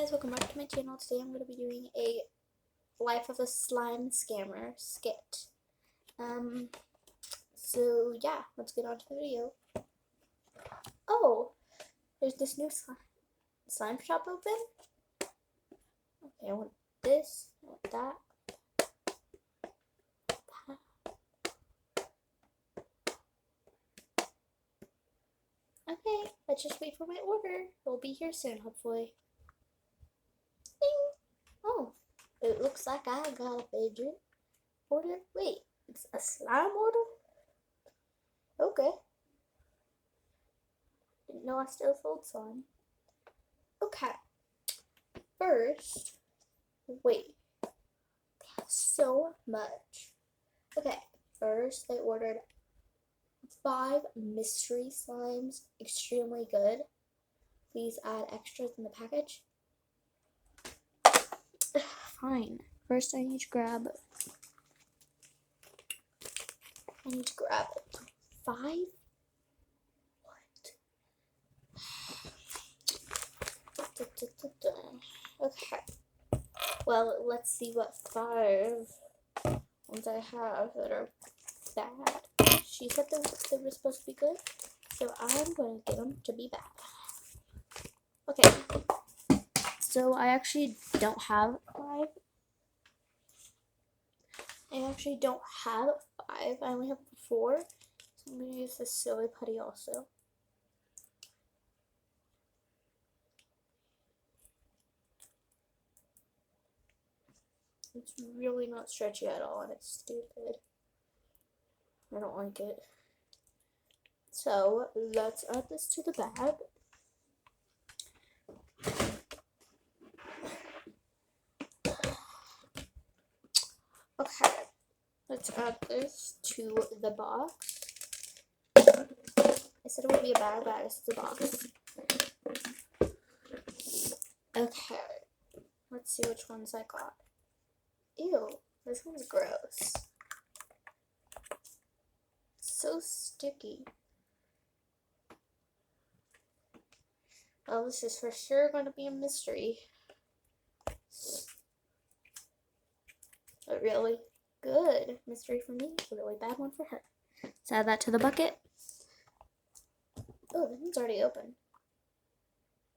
guys, welcome back to my channel. Today I'm going to be doing a Life of a Slime Scammer skit. So yeah, let's get on to the video. Oh, there's this new slime shop open. Okay, I want this, I want that. Okay, let's just wait for my order. It'll be here soon, hopefully. Ding! Oh, it looks like I got a fidget order. Wait, it's a slime order? Okay. Didn't know I still sold slime. Okay. First, wait. They have so much. Okay, first they ordered 5 mystery slimes, extremely good. Please add extras in the package. Fine. First I need to grab 5? What? Okay. Well, let's see what 5 ones I have that are bad. She said they were supposed to be good, so I'm going to get them to be bad. Okay. So I actually don't have 5. I only have 4. So I'm going to use this silly putty also. It's really not stretchy at all, and it's stupid. I don't like it. So let's add this to the bag. Okay, let's add this to the box. I said it would be a bag, but it's the box. Okay, let's see which ones I got. Ew, this one's gross. So sticky. Well, this is for sure going to be a mystery. A really good mystery for me, a really bad one for her. Let's add that to the bucket. Oh, this one's already open.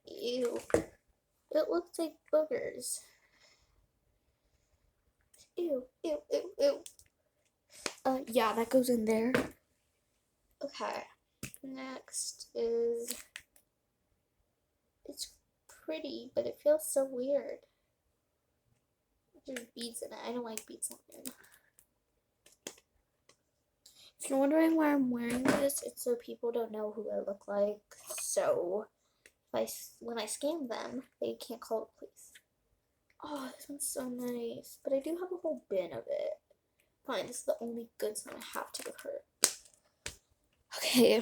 Ew. It looks like boogers. Ew, ew, ew, ew. Yeah, that goes in there. Okay. Next is... It's pretty, but it feels so weird. There's beads in it. I don't like beads in it. If you're wondering why I'm wearing this, it's so people don't know who I look like. So, when I scam them, they can't call the police. Oh, this one's so nice. But I do have a whole bin of it. Fine, this is the only good slime I have to give her. Okay.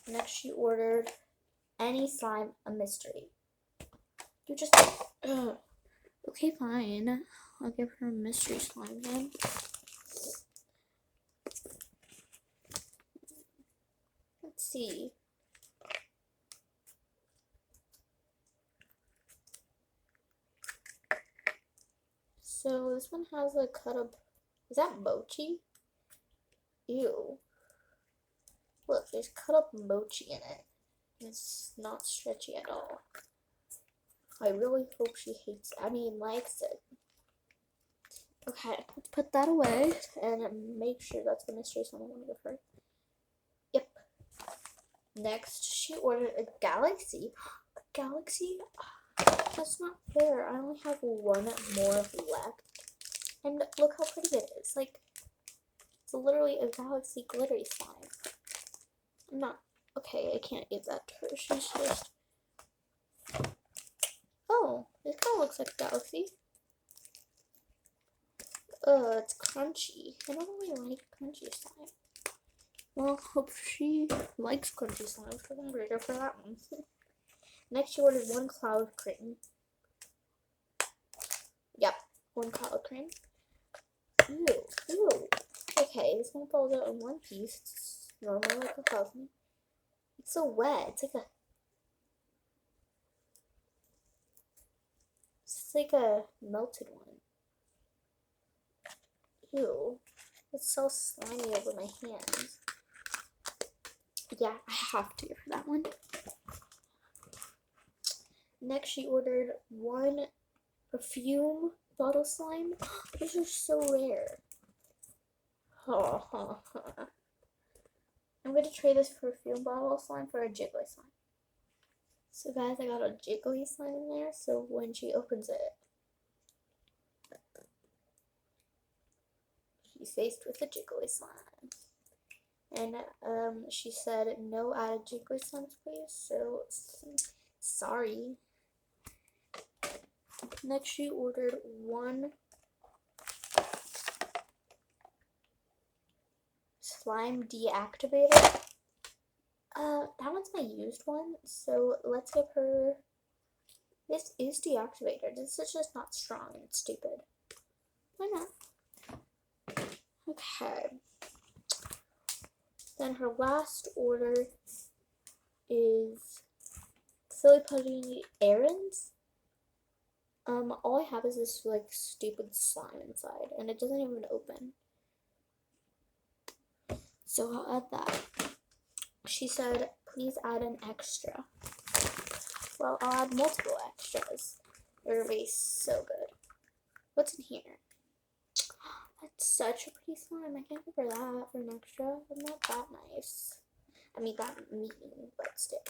Next, she ordered any slime, a mystery. You just... Okay, fine. I'll give her a mystery slime then. Let's see. So this one has a cut up. Is that mochi? Ew. Look, there's cut up mochi in it. It's not stretchy at all. I really hope she likes it. Okay, let's put that away and make sure that's the mystery slime I want to give her. Yep. Next, she ordered a galaxy. A galaxy? That's not fair. I only have 1 more left. And look how pretty it is. Like, it's literally a galaxy glittery slime. I'm not... Okay, I can't give that to her. She's just... Oh, this kind of looks like a galaxy. It's crunchy. I don't really like crunchy slime. Well, hope she likes crunchy slime, because I'm greater for that one. Next, she ordered 1 cloud cream. Yep, 1 cloud cream. Ew, ew. Okay, this one falls out in 1 piece. It's normally like a cloud cream. It's so wet. It's like a... It's like a melted one. Ew. It's so slimy over my hands. Yeah, I have to give her that one. Next, she ordered one perfume bottle slime. These are so rare. I'm going to trade this perfume bottle slime for a jiggly slime. So guys, I got a jiggly slime in there, so when she opens it, she's faced with a jiggly slime. And she said no added jiggly slimes please, so sorry. Next she ordered one slime deactivator. That one's my used one, so let's give her, this is deactivated. This is just not strong and it's stupid. Why not? Okay. Then her last order is silly putty errands. All I have is this like stupid slime inside, and it doesn't even open. So I'll add that. She said, please add an extra. Well, I'll add multiple extras. They're gonna be so good. What's in here? That's such a pretty slime. I can't give her that for an extra. I'm not that nice. I mean, that mean, but still.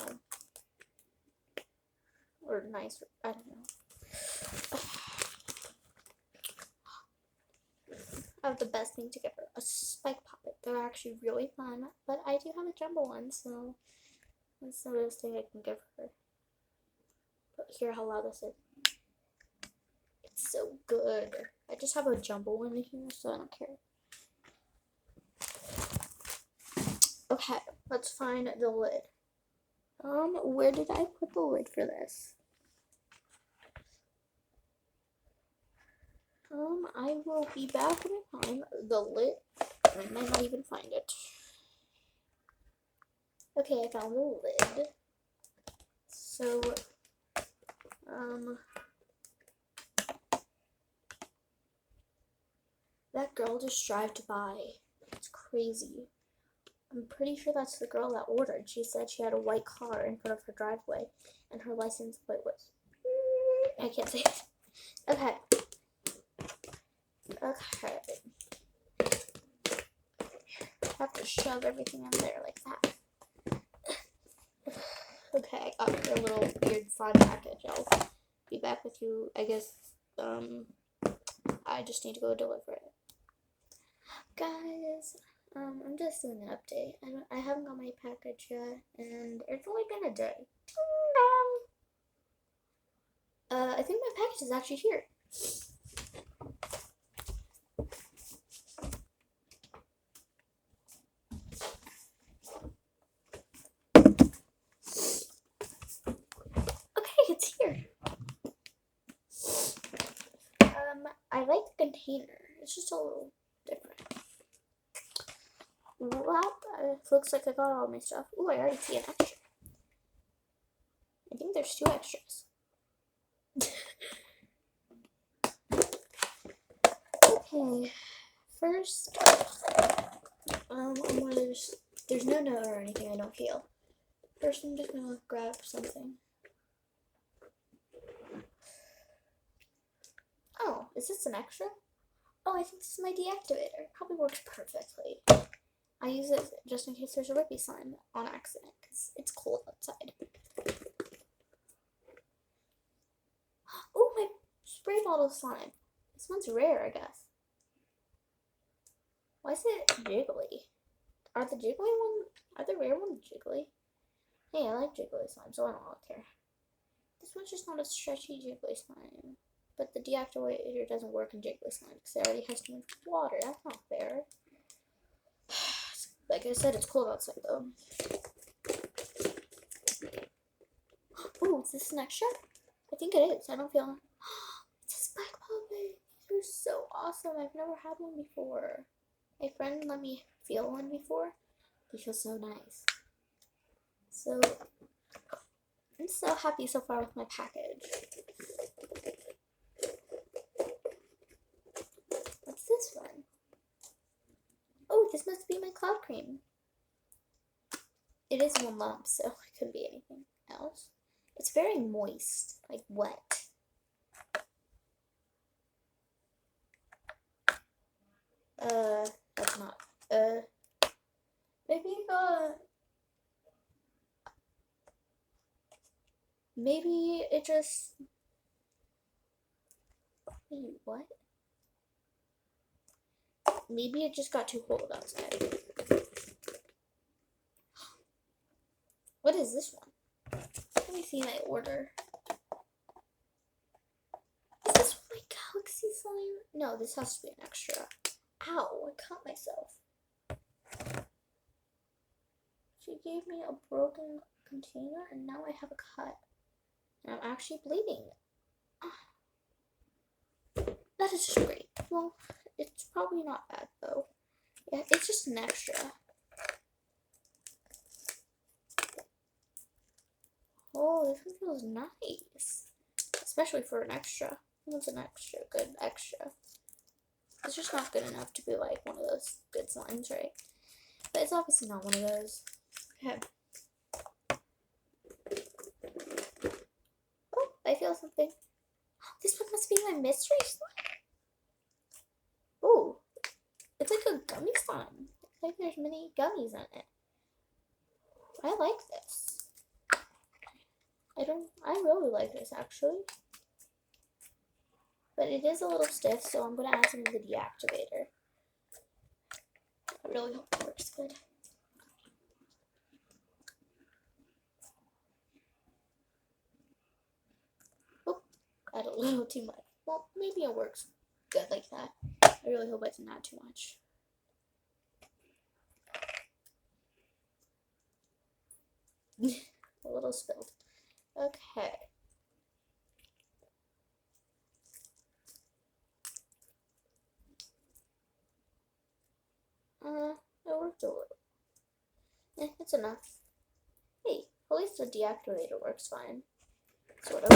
Or nice, I don't know. I have the best thing to give her, a spike poppet. They're actually really fun, but I do have a jumbo one, so that's the best thing I can give her. But hear how loud this is. It's so good. I just have a jumbo one in here, so I don't care. Okay, let's find the lid. Where did I put the lid for this? I will be back when I find the lid. I might not even find it. Okay, I found the lid. So, that girl just drive to buy. It's crazy. I'm pretty sure that's the girl that ordered. She said she had a white car in front of her driveway, and her license plate was, I can't say it. Okay. Okay. I have to shove everything in there like that. Okay, I got a little weird fun package. I'll be back with you. I guess, I just need to go deliver it. Guys, I'm just doing an update. I haven't got my package yet, and it's only been a day. I think my package is actually here. Okay, it's here. I like the container. It's just a little different. Well, looks like I got all my stuff. Ooh, I already see an extra. I think there's 2 extras. Okay, first, there's no note or anything, I don't feel. First, I'm just gonna grab something. Oh, is this an extra? Oh, I think this is my deactivator. It probably works perfectly. I use it just in case there's a rippy slime on accident, because it's cold outside. Oh, my spray bottle slime. This one's rare, I guess. Why is it jiggly? Are the rare ones jiggly? Hey, I like jiggly slime, so I don't really care. This one's just not a stretchy jiggly slime. But the deactivator doesn't work in jiggly slime because it already has too much water. That's not fair. Like I said, it's cold outside though. Ooh, is this an extra? I think it is. I don't feel. It's a spike puppet. These are so awesome. I've never had one before. My friend let me feel one before. They feel so nice. So I'm so happy so far with my package. cloud cream. It is 1 month, so it couldn't be anything else. It's very moist, like wet. That's not, maybe it just, wait, what? Maybe it just got too cold outside. What is this one? Let me see my order. Is this one my galaxy slime? No, this has to be an extra. Ow, I cut myself. She gave me a broken container and now I have a cut. And I'm actually bleeding. That is just great. Well, it's probably not bad though. Yeah, it's just an extra. Oh, this one feels nice. Especially for an extra. It's an extra, good extra. It's just not good enough to be like one of those good slimes, right? But it's obviously not one of those. Okay. Oh, I feel something. This one must be my mystery slime. Oh, it's like a gummy slime. It's like there's many gummies in it. I like this. I really like this actually. But it is a little stiff, so I'm gonna add some of the deactivator. I really hope it works good. Oh, add a little too much. Well, maybe it works good like that. I really hope I didn't add too much. A little spilled. Okay. It worked a little. It's enough. Hey, at least the deactivator works fine. Sort of.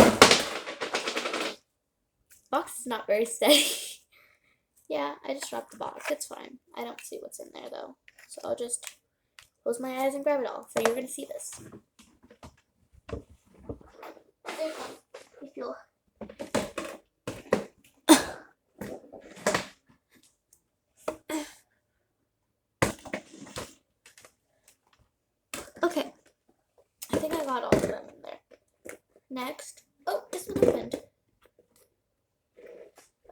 Box is not very steady. Yeah, I just dropped the box. It's fine. I don't see what's in there though. So I'll just close my eyes and grab it all. So you're gonna see this. There you go. You feel. Okay. I think I got all of them in there. Next. Oh, this one opened.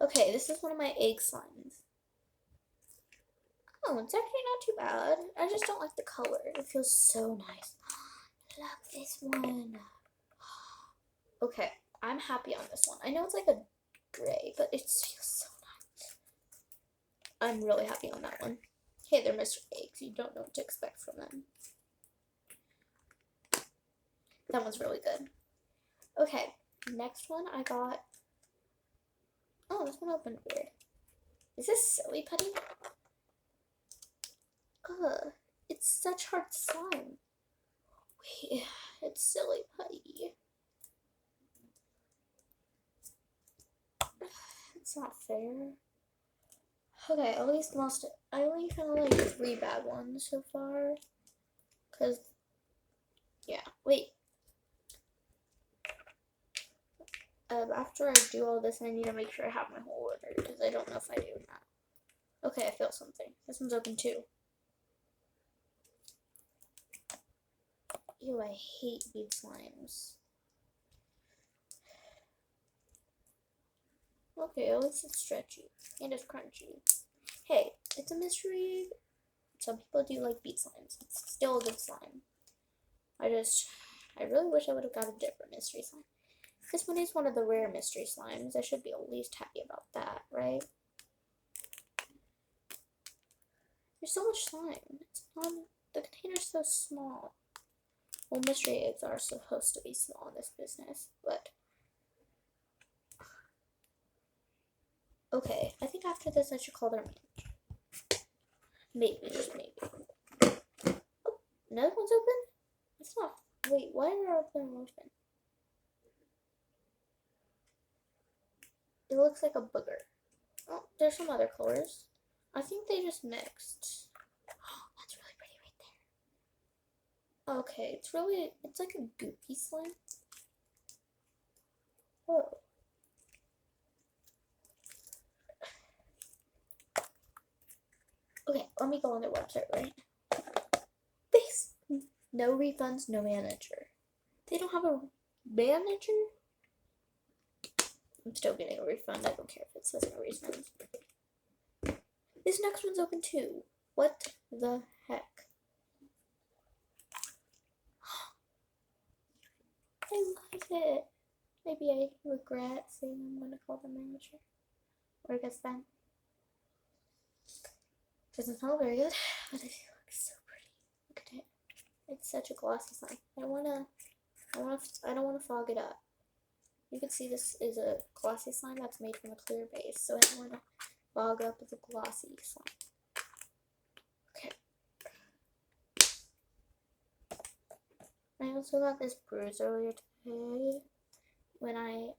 Okay, this is one of my egg slimes. Oh, it's actually not too bad. I just don't like the color. It feels so nice. Look, this one. Okay, I'm happy on this one. I know it's like a gray, but it feels so nice. I'm really happy on that one. Hey, they're Mr. Eggs. You don't know what to expect from them. That one's really good. Okay, next one I got. Oh, this one opened weird. Is this silly putty? Ugh, it's such hard slime. Wait, it's silly putty. It's not fair. Okay, at least I only found like 3 bad ones so far. Cause, yeah, wait. After I do all this, I need to make sure I have my whole order because I don't know if I do or not. Okay, I feel something. This one's open too. Ew, I hate bead slimes. Okay, at least it's stretchy and it's crunchy. Hey, it's a mystery. Some people do like bead slimes. It's still a good slime. I really wish I would have got a different mystery slime. This one is one of the rare mystery slimes. I should be at least happy about that, right? There's so much slime. The container's so small. Well, mystery eggs are supposed to be small in this business, but okay, I think after this I should call their manager. Maybe, just maybe. Oh, another one's open? It's not. Wait, why are them open? It looks like a booger. Oh, there's some other colors. I think they just mixed. Okay, it's like a goopy slime. Whoa. Okay, let me go on their website, right? No refunds, no manager. They don't have a manager? I'm still getting a refund. I don't care if it says no refunds. This next one's open too. What the heck? I like it. Maybe I regret saying I'm going to call the manager. Or I guess then. Doesn't smell very good, but it looks so pretty. Look at it. It's such a glossy slime. I don't wanna fog it up. You can see this is a glossy slime that's made from a clear base, so I don't wanna fog up with a glossy slime. Okay. I also got this bruise earlier today when I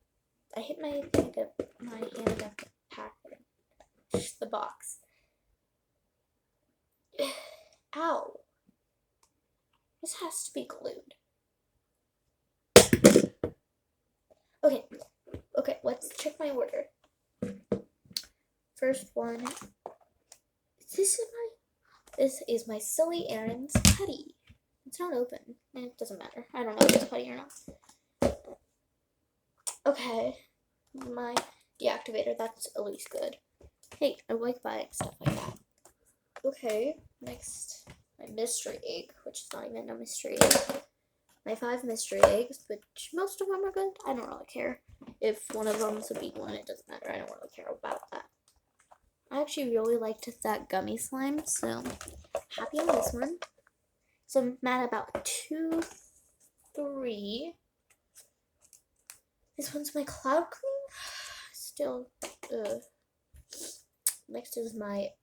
hit my hand against the package, the box. Ow. This has to be glued. Okay, let's check my order. First one. This is my Silly Aaron's putty. It's not open. It doesn't matter. I don't know if it's putty or not. Okay. My deactivator, that's at least good. Hey, I like buying stuff like that. Okay, next, my mystery egg, which is not even a mystery egg. My 5 mystery eggs, which most of them are good. I don't really care. If one of them is a big one, it doesn't matter. I don't really care about that. I actually really liked that gummy slime, so happy on this one. So I'm mad about 2, 3. This one's my Cloud Clean. Still, next is my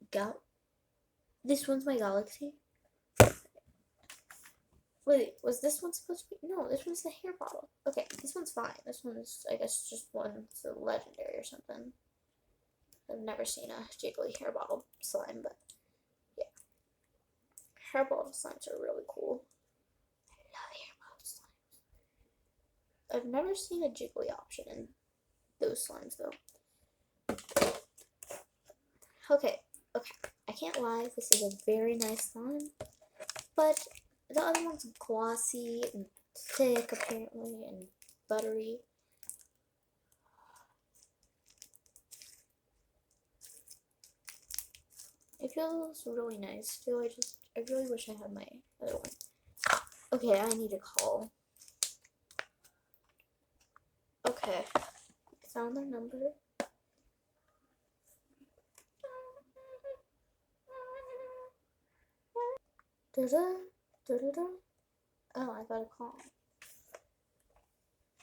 this one's my Galaxy. Wait, was this one supposed to be? No, this one's the hair bottle. Okay, this one's fine. This one's, I guess, just one's a legendary or something. I've never seen a jiggly hair bottle slime, but yeah. Hair bottle slimes are really cool. I love hair bottle slimes. I've never seen a jiggly option in those slimes, though. Okay. I can't lie, this is a very nice slime, but the other one's glossy and thick, apparently, and buttery. It feels really nice. Still, I really wish I had my other one. Okay, I need a call. Okay, found their number. Oh, I got a call.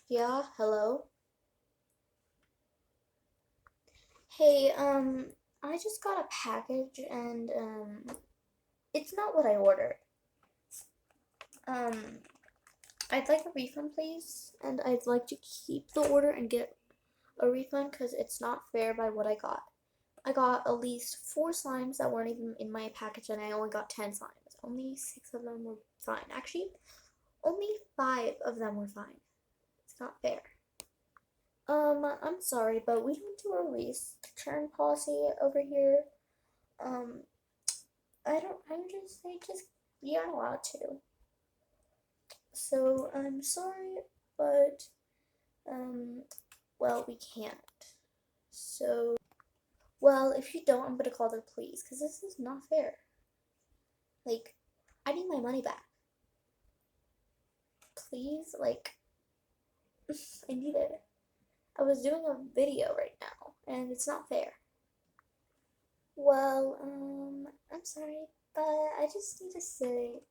Yeah, hello? Hey, I just got a package and, it's not what I ordered. I'd like a refund, please, and I'd like to keep the order and get a refund because it's not fair by what I got. I got at least 4 slimes that weren't even in my package, and I only got 10 slimes. Only 6 of them were fine. Actually, only 5 of them were fine. It's not fair. I'm sorry, but we don't do a return policy over here. You aren't allowed to. So, I'm sorry, but, well, we can't. So, well, if you don't, I'm gonna call the police, because this is not fair. Like, I need my money back. Please, like, I need it. I was doing a video right now, and it's not fair. Well, I'm sorry, but I just need to say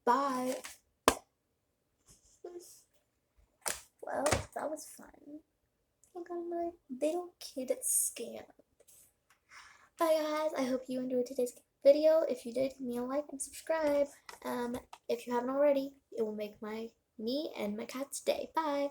bye. Well, that was fun. I got my little kid scam. Bye guys, I hope you enjoyed today's video. If you did, give me a like and subscribe. If you haven't already, it will make me and my cat's day. Bye.